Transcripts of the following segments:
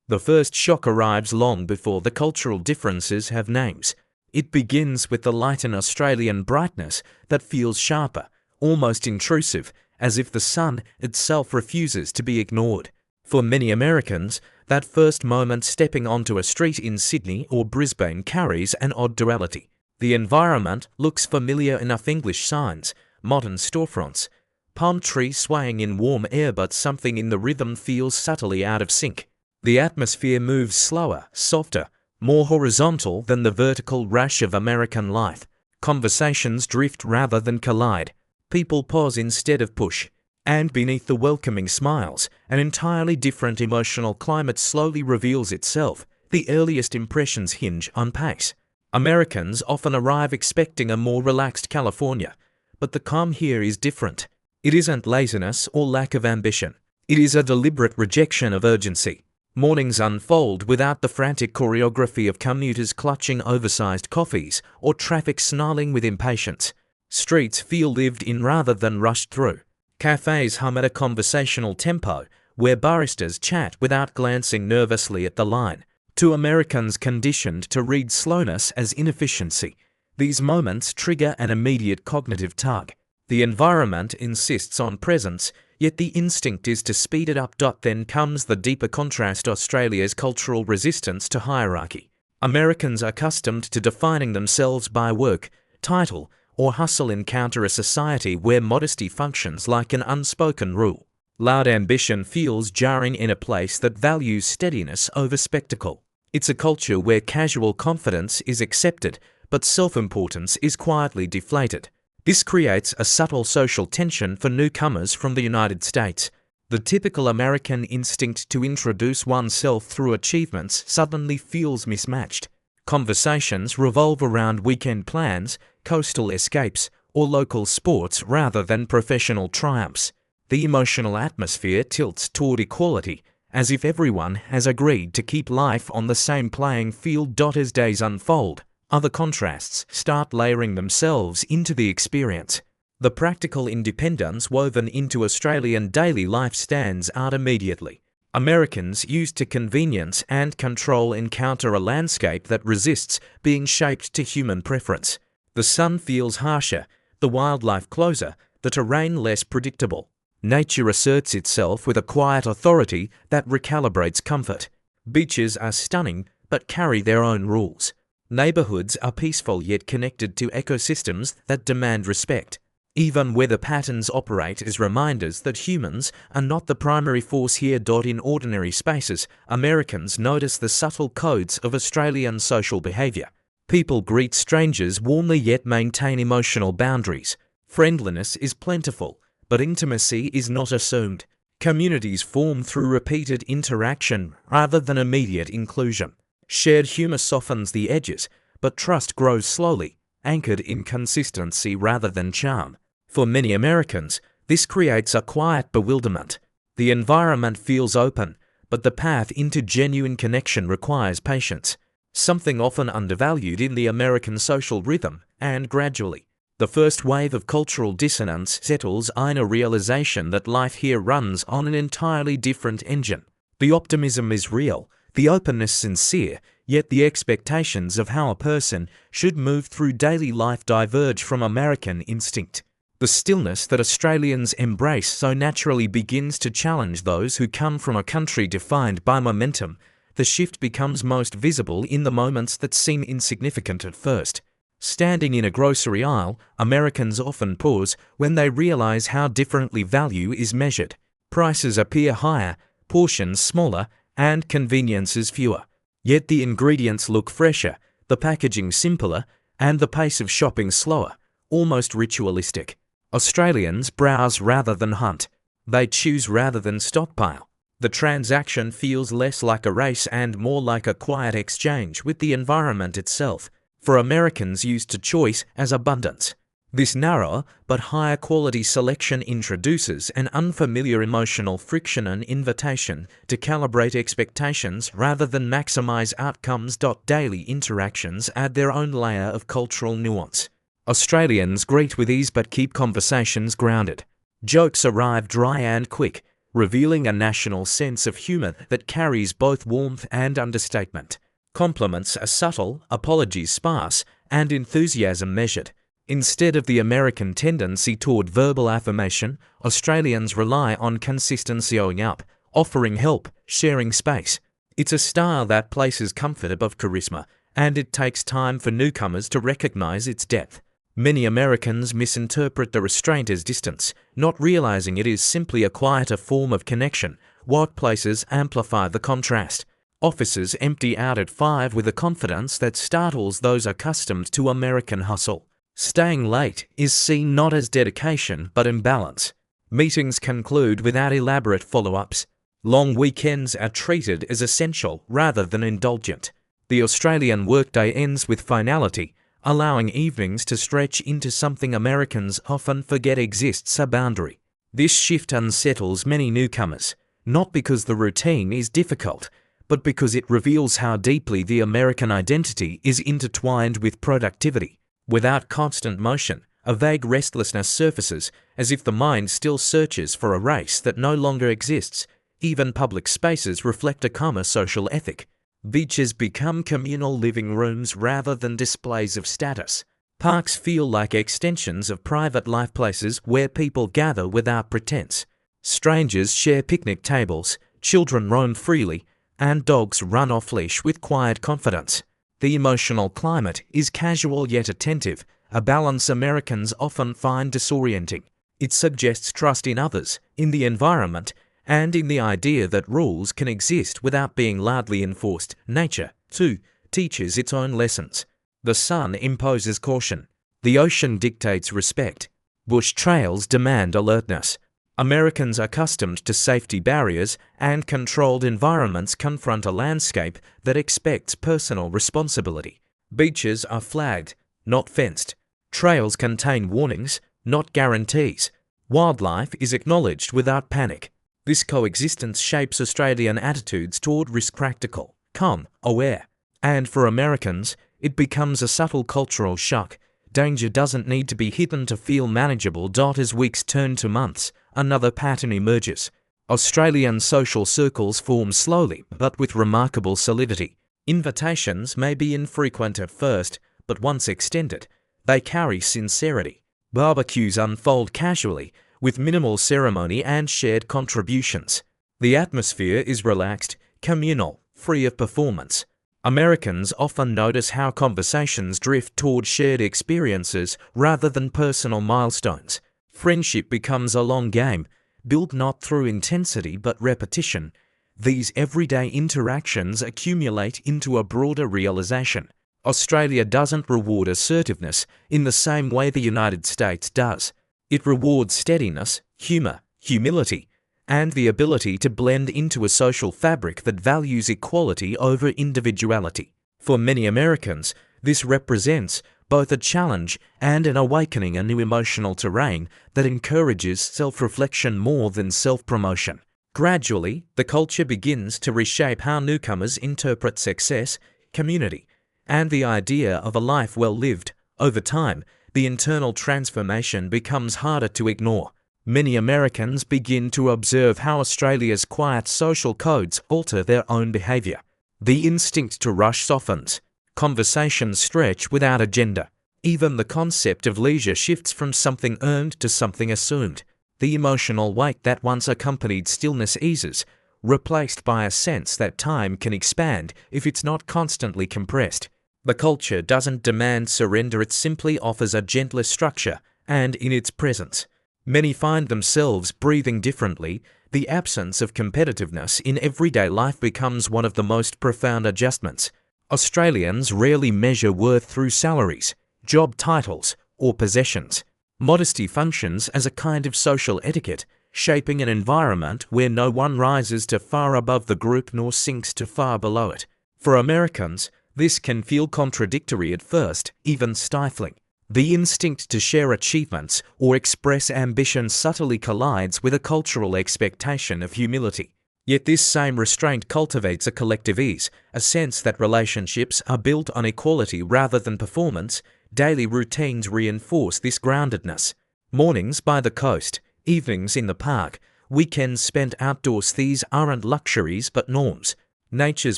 The first shock arrives long before the cultural differences have names. It begins with the light and Australian brightness that feels sharper, almost intrusive, as if the sun itself refuses to be ignored. For many Americans, that first moment stepping onto a street in Sydney or Brisbane carries an odd duality. The environment looks familiar enough: English signs, modern storefronts, palm trees swaying in warm air, but something in the rhythm feels subtly out of sync. The atmosphere moves slower, softer, more horizontal than the vertical rush of American life. Conversations drift rather than collide. People pause instead of push. And beneath the welcoming smiles, an entirely different emotional climate slowly reveals itself. The earliest impressions hinge on pace. Americans often arrive expecting a more relaxed California, but the calm here is different. It isn't laziness or lack of ambition. It is a deliberate rejection of urgency. Mornings unfold without the frantic choreography of commuters clutching oversized coffees or traffic snarling with impatience. Streets feel lived in rather than rushed through. Cafes hum at a conversational tempo, where baristas chat without glancing nervously at the line. To Americans conditioned to read slowness as inefficiency, these moments trigger an immediate cognitive tug. The environment insists on presence, yet the instinct is to speed it up. Then comes the deeper contrast: Australia's cultural resistance to hierarchy. Americans accustomed to defining themselves by work, title, or hustle encounter a society where modesty functions like an unspoken rule. Loud ambition feels jarring in a place that values steadiness over spectacle. It's a culture where casual confidence is accepted, but self-importance is quietly deflated. This creates a subtle social tension for newcomers from the United States. The typical American instinct to introduce oneself through achievements suddenly feels mismatched. Conversations revolve around weekend plans, coastal escapes, or local sports rather than professional triumphs. The emotional atmosphere tilts toward equality, as if everyone has agreed to keep life on the same playing field. As days unfold, other contrasts start layering themselves into the experience. The practical independence woven into Australian daily life stands out immediately. Americans used to convenience and control encounter a landscape that resists being shaped to human preference. The sun feels harsher, the wildlife closer, the terrain less predictable. Nature asserts itself with a quiet authority that recalibrates comfort. Beaches are stunning, but carry their own rules. Neighborhoods are peaceful yet connected to ecosystems that demand respect. Even weather patterns operate as reminders that humans are not the primary force here. In ordinary spaces, Americans notice the subtle codes of Australian social behavior. People greet strangers warmly yet maintain emotional boundaries. Friendliness is plentiful, but intimacy is not assumed. Communities form through repeated interaction rather than immediate inclusion. Shared humor softens the edges, but trust grows slowly, anchored in consistency rather than charm. For many Americans, this creates a quiet bewilderment. The environment feels open, but the path into genuine connection requires patience, something often undervalued in the American social rhythm. And gradually, the first wave of cultural dissonance settles in a realization that life here runs on an entirely different engine. The optimism is real, the openness sincere, yet the expectations of how a person should move through daily life diverge from American instinct. The stillness that Australians embrace so naturally begins to challenge those who come from a country defined by momentum. The shift becomes most visible in the moments that seem insignificant at first. Standing in a grocery aisle, Americans often pause when they realize how differently value is measured. Prices appear higher, portions smaller, and conveniences fewer. Yet the ingredients look fresher, the packaging simpler, and the pace of shopping slower, almost ritualistic. Australians browse rather than hunt. They choose rather than stockpile. The transaction feels less like a race and more like a quiet exchange with the environment itself. For Americans used to choice as abundance, this narrower but higher quality selection introduces an unfamiliar emotional friction, an invitation to calibrate expectations rather than maximize outcomes. Daily interactions add their own layer of cultural nuance. Australians greet with ease but keep conversations grounded. Jokes arrive dry and quick, revealing a national sense of humor that carries both warmth and understatement. Compliments are subtle, apologies sparse, and enthusiasm measured. Instead of the American tendency toward verbal affirmation, Australians rely on consistent showing up, offering help, sharing space. It's a style that places comfort above charisma, and it takes time for newcomers to recognize its depth. Many Americans misinterpret the restraint as distance, not realizing it is simply a quieter form of connection. Workplaces amplify the contrast. Offices empty out at 5 with a confidence that startles those accustomed to American hustle. Staying late is seen not as dedication but imbalance. Meetings conclude without elaborate follow-ups. Long weekends are treated as essential rather than indulgent. The Australian workday ends with finality, allowing evenings to stretch into something Americans often forget exists: a boundary. This shift unsettles many newcomers, not because the routine is difficult, but because it reveals how deeply the American identity is intertwined with productivity. Without constant motion, a vague restlessness surfaces, as if the mind still searches for a race that no longer exists. Even public spaces reflect a calmer social ethic. Beaches become communal living rooms rather than displays of status. Parks feel like extensions of private life, places where people gather without pretense. Strangers share picnic tables, children roam freely, and dogs run off-leash with quiet confidence. The emotional climate is casual yet attentive, a balance Americans often find disorienting. It suggests trust in others, in the environment, and in the idea that rules can exist without being loudly enforced. Nature, too, teaches its own lessons. The sun imposes caution. The ocean dictates respect. Bush trails demand alertness. Americans accustomed to safety barriers and controlled environments confront a landscape that expects personal responsibility. Beaches are flagged, not fenced. Trails contain warnings, not guarantees. Wildlife is acknowledged without panic. This coexistence shapes Australian attitudes toward risk: practical, calm, aware. And for Americans, it becomes a subtle cultural shock. Danger doesn't need to be hidden to feel manageable. As weeks turn to months, another pattern emerges. Australian social circles form slowly, but with remarkable solidity. Invitations may be infrequent at first, but once extended, they carry sincerity. Barbecues unfold casually, with minimal ceremony and shared contributions. The atmosphere is relaxed, communal, free of performance. Americans often notice how conversations drift toward shared experiences rather than personal milestones. Friendship becomes a long game, built not through intensity but repetition. These everyday interactions accumulate into a broader realization. Australia doesn't reward assertiveness in the same way the United States does. It rewards steadiness, humor, humility, and the ability to blend into a social fabric that values equality over individuality. For many Americans, this represents both a challenge and an awakening, a new emotional terrain that encourages self-reflection more than self-promotion. Gradually, the culture begins to reshape how newcomers interpret success, community, and the idea of a life well lived. Over time, the internal transformation becomes harder to ignore. Many Americans begin to observe how Australia's quiet social codes alter their own behaviour. The instinct to rush softens. Conversations stretch without agenda. Even the concept of leisure shifts from something earned to something assumed. The emotional weight that once accompanied stillness eases, replaced by a sense that time can expand if it's not constantly compressed. The culture doesn't demand surrender, it simply offers a gentler structure, and in its presence, many find themselves breathing differently. The absence of competitiveness in everyday life becomes one of the most profound adjustments. Australians rarely measure worth through salaries, job titles, or possessions. Modesty functions as a kind of social etiquette, shaping an environment where no one rises too far above the group nor sinks too far below it. For Americans, this can feel contradictory at first, even stifling. The instinct to share achievements or express ambition subtly collides with a cultural expectation of humility. Yet this same restraint cultivates a collective ease, a sense that relationships are built on equality rather than performance. Daily routines reinforce this groundedness. Mornings by the coast, evenings in the park, Weekends spent outdoors, these aren't luxuries but norms. Nature's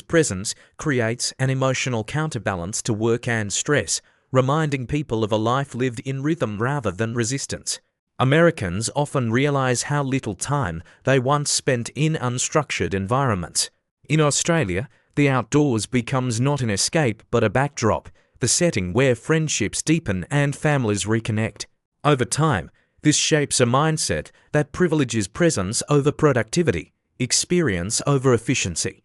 presence creates an emotional counterbalance to work and stress, reminding people of a life lived in rhythm rather than resistance. Americans often realize how little time they once spent in unstructured environments. In Australia, the outdoors becomes not an escape but a backdrop, the setting where friendships deepen and families reconnect. Over time, this shapes a mindset that privileges presence over productivity, experience over efficiency.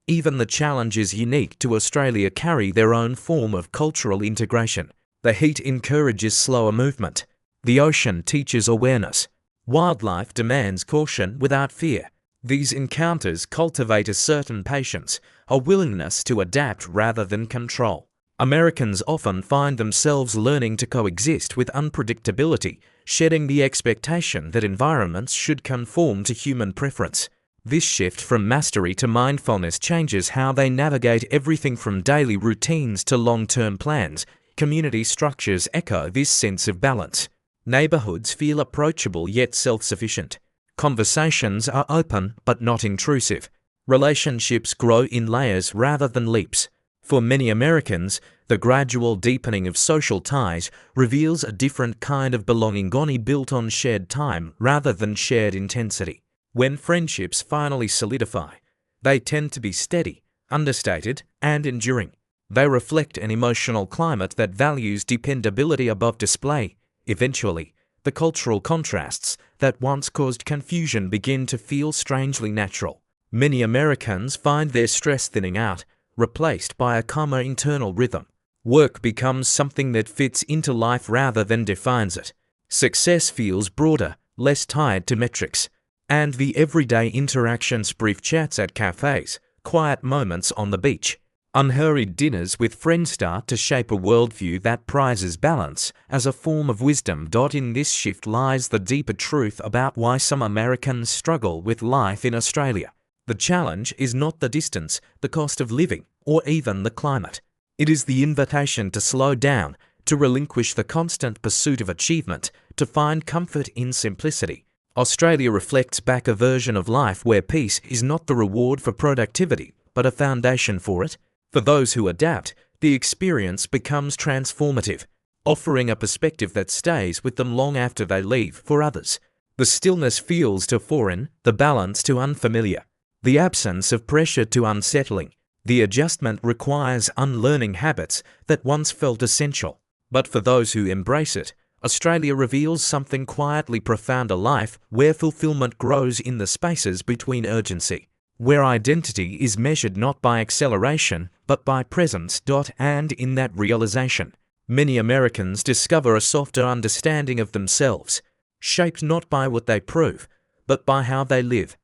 Even the challenges unique to Australia carry their own form of cultural integration. The heat encourages slower movement. The ocean teaches awareness. Wildlife demands caution without fear. These encounters cultivate a certain patience, a willingness to adapt rather than control. Americans often find themselves learning to coexist with unpredictability, shedding the expectation that environments should conform to human preference. This shift from mastery to mindfulness changes how they navigate everything from daily routines to long-term plans. Community structures echo this sense of balance. Neighborhoods feel approachable yet self-sufficient. Conversations are open but not intrusive. Relationships grow in layers rather than leaps. For many Americans, the gradual deepening of social ties reveals a different kind of belonging built on shared time rather than shared intensity. When friendships finally solidify, they tend to be steady, understated, and enduring. They reflect an emotional climate that values dependability above display. Eventually, the cultural contrasts that once caused confusion begin to feel strangely natural. Many Americans find their stress thinning out, replaced by a calmer internal rhythm. Work becomes something that fits into life rather than defines it. Success feels broader, less tied to metrics. And the everyday interactions, brief chats at cafes, quiet moments on the beach, unhurried dinners with friends start to shape a worldview that prizes balance as a form of wisdom. In this shift lies the deeper truth about why some Americans struggle with life in Australia. The challenge is not the distance, the cost of living, or even the climate. It is the invitation to slow down, to relinquish the constant pursuit of achievement, to find comfort in simplicity. Australia reflects back a version of life where peace is not the reward for productivity, but a foundation for it. For those who adapt, the experience becomes transformative, offering a perspective that stays with them long after they leave. For others, the stillness feels too foreign, the balance too unfamiliar, the absence of pressure too unsettling. The adjustment requires unlearning habits that once felt essential. But for those who embrace it, Australia reveals something quietly profound: a life where fulfillment grows in the spaces between urgency, where identity is measured not by acceleration but by presence. And in that realization, many Americans discover a softer understanding of themselves, shaped not by what they prove, but by how they live.